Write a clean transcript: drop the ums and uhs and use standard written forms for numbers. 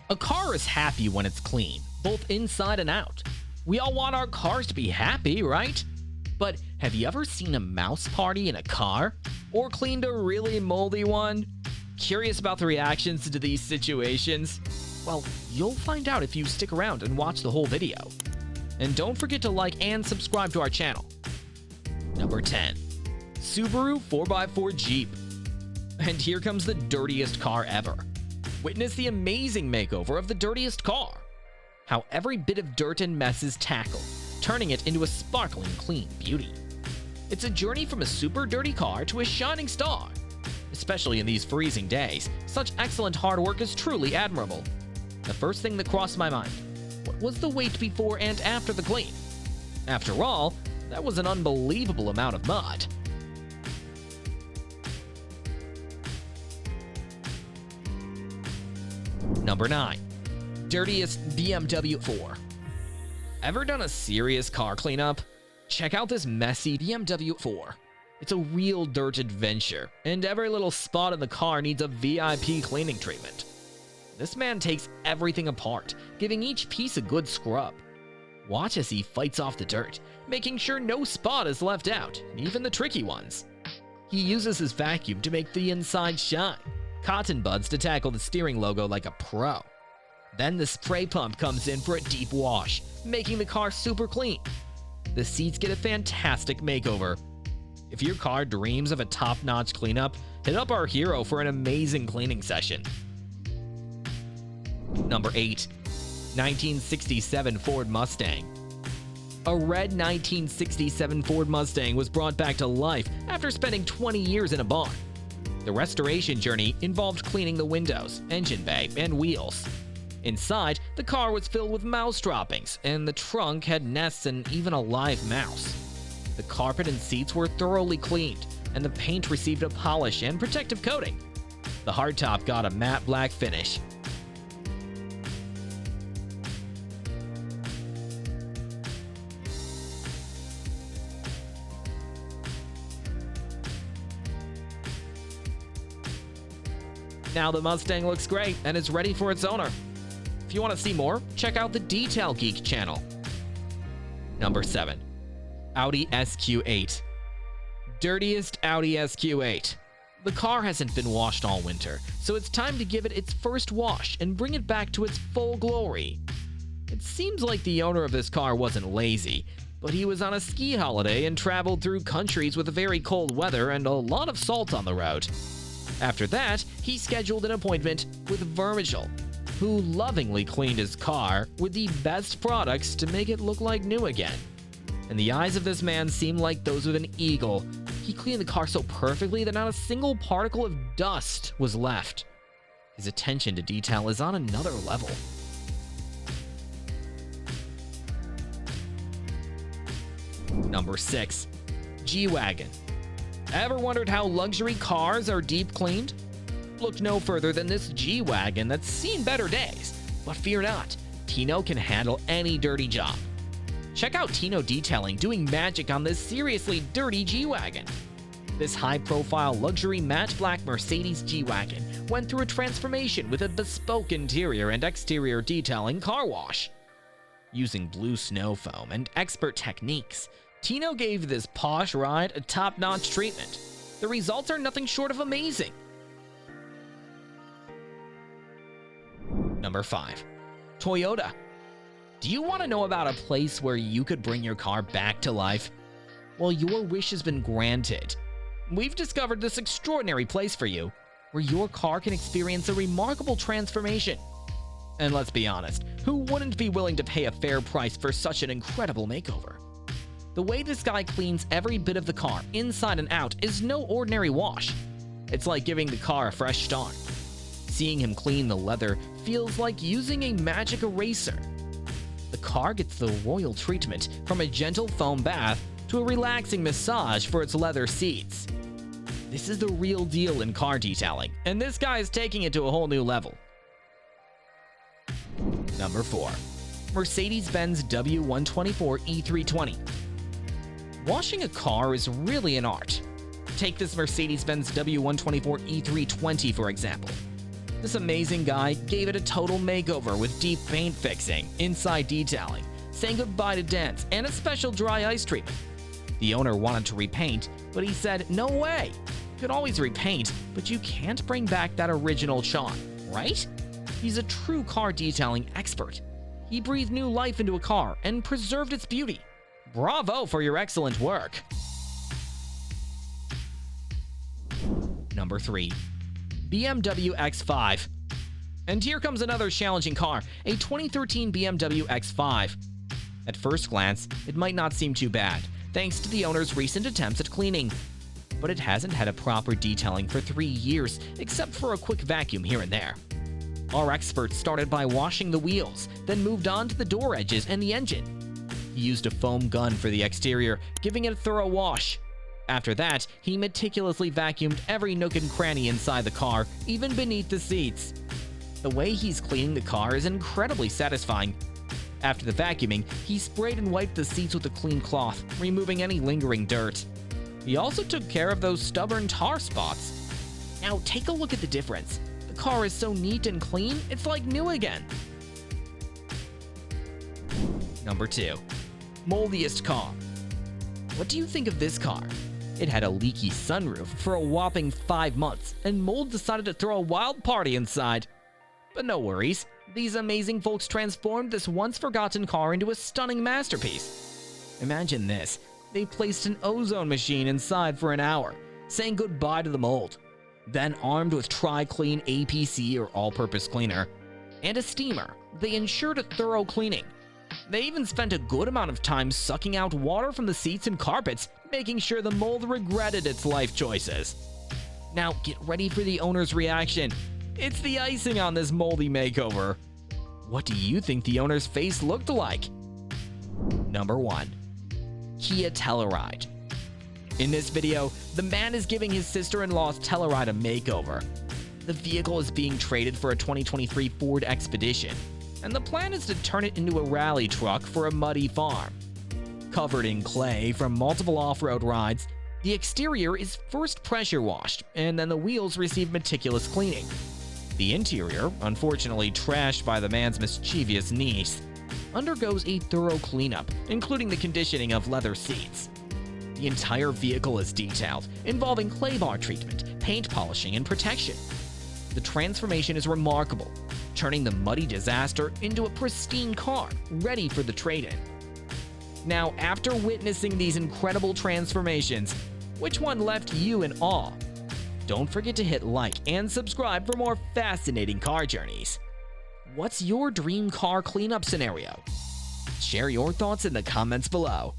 A car is happy when it's clean, both inside and out. We all want our cars to be happy, right? But have you ever seen a mouse party in a car? Or cleaned a really moldy one? Curious about the reactions to these situations? Well, you'll find out if you stick around and watch the whole video. And don't forget to like and subscribe to our channel. Number 10. Subaru 4x4 Jeep. And here comes the dirtiest car ever. Witness the amazing makeover of the dirtiest car. How every bit of dirt and mess is tackled, turning it into a sparkling clean beauty. It's a journey from a super dirty car to a shining star. Especially in these freezing days, such excellent hard work is truly admirable. The first thing that crossed my mind, what was the wait before and after the clean? After all, that was an unbelievable amount of mud. Number 9. Dirtiest BMW 4. Ever done a serious car cleanup? Check out this messy BMW 4. It's a real dirt adventure, and every little spot in the car needs a VIP cleaning treatment. This man takes everything apart, giving each piece a good scrub. Watch as he fights off the dirt, making sure no spot is left out, even the tricky ones. He uses his vacuum to make the inside shine, cotton buds to tackle the steering logo like a pro. Then the spray pump comes in for a deep wash, making the car super clean. The seats get a fantastic makeover. If your car dreams of a top-notch cleanup, hit up our hero for an amazing cleaning session. Number 8. 1967 Ford Mustang. A red 1967 Ford Mustang was brought back to life after spending 20 years in a barn. The restoration journey involved cleaning the windows, engine bay, and wheels. Inside, the car was filled with mouse droppings, and the trunk had nests and even a live mouse. The carpet and seats were thoroughly cleaned, and the paint received a polish and protective coating. The hardtop got a matte black finish. Now the Mustang looks great and is ready for its owner. If you want to see more, check out the Detail Geek channel. Number 7. Audi SQ8. Dirtiest Audi SQ8. The car hasn't been washed all winter, so it's time to give it its first wash and bring it back to its full glory. It seems like the owner of this car wasn't lazy, but he was on a ski holiday and traveled through countries with very cold weather and a lot of salt on the road. After that, he scheduled an appointment with Vermigel, who lovingly cleaned his car with the best products to make it look like new again. And the eyes of this man seemed like those of an eagle. He cleaned the car so perfectly that not a single particle of dust was left. His attention to detail is on another level. Number 6. G-Wagon. Ever wondered how luxury cars are deep cleaned? Look no further than this G-Wagon that's seen better days. But fear not, Tino can handle any dirty job. Check out Tino Detailing doing magic on this seriously dirty G-Wagon. This high-profile luxury matte black Mercedes G-Wagon went through a transformation with a bespoke interior and exterior detailing car wash. Using blue snow foam and expert techniques, Tino gave this posh ride a top-notch treatment. The results are nothing short of amazing. Number 5. Toyota. Do you want to know about a place where you could bring your car back to life? Well, your wish has been granted. We've discovered this extraordinary place for you, where your car can experience a remarkable transformation. And let's be honest, who wouldn't be willing to pay a fair price for such an incredible makeover? The way this guy cleans every bit of the car, inside and out, is no ordinary wash. It's like giving the car a fresh start. Seeing him clean the leather feels like using a magic eraser. The car gets the royal treatment, from a gentle foam bath to a relaxing massage for its leather seats. This is the real deal in car detailing, and this guy is taking it to a whole new level. Number 4. Mercedes-Benz W124 E320. Washing a car is really an art. Take this Mercedes-Benz W124 E320 for example. This amazing guy gave it a total makeover with deep paint fixing, inside detailing, saying goodbye to dents, and a special dry ice treatment. The owner wanted to repaint, but he said, "No way! You could always repaint, but you can't bring back that original charm, right?" He's a true car detailing expert. He breathed new life into a car and preserved its beauty. Bravo for your excellent work! Number 3. BMW X5. And here comes another challenging car, a 2013 BMW X5. At first glance, it might not seem too bad, thanks to the owner's recent attempts at cleaning. But it hasn't had a proper detailing for 3 years, except for a quick vacuum here and there. Our expert started by washing the wheels, then moved on to the door edges and the engine. He used a foam gun for the exterior, giving it a thorough wash. After that, he meticulously vacuumed every nook and cranny inside the car, even beneath the seats. The way he's cleaning the car is incredibly satisfying. After the vacuuming, he sprayed and wiped the seats with a clean cloth, removing any lingering dirt. He also took care of those stubborn tar spots. Now take a look at the difference. The car is so neat and clean, it's like new again. Number 2. Moldiest car. What do you think of this car? It had a leaky sunroof for a whopping 5 months, and mold decided to throw a wild party inside. But no worries, these amazing folks transformed this once-forgotten car into a stunning masterpiece. Imagine this, they placed an ozone machine inside for an hour, saying goodbye to the mold. Then, armed with Tri-Clean APC or all-purpose cleaner, and a steamer, they ensured a thorough cleaning. They even spent a good amount of time sucking out water from the seats and carpets, making sure the mold regretted its life choices. Now get ready for the owner's reaction. It's the icing on this moldy makeover. What do you think the owner's face looked like? Number 1. Kia Telluride. In this video, the man is giving his sister-in-law's Telluride a makeover. The vehicle is being traded for a 2023 Ford Expedition, and the plan is to turn it into a rally truck for a muddy farm. Covered in clay from multiple off-road rides, the exterior is first pressure washed, and then the wheels receive meticulous cleaning. The interior, unfortunately trashed by the man's mischievous niece, undergoes a thorough cleanup, including the conditioning of leather seats. The entire vehicle is detailed, involving clay bar treatment, paint polishing, and protection. The transformation is remarkable, turning the muddy disaster into a pristine car, ready for the trade-in. Now, after witnessing these incredible transformations, which one left you in awe? Don't forget to hit like and subscribe for more fascinating car journeys. What's your dream car cleanup scenario? Share your thoughts in the comments below.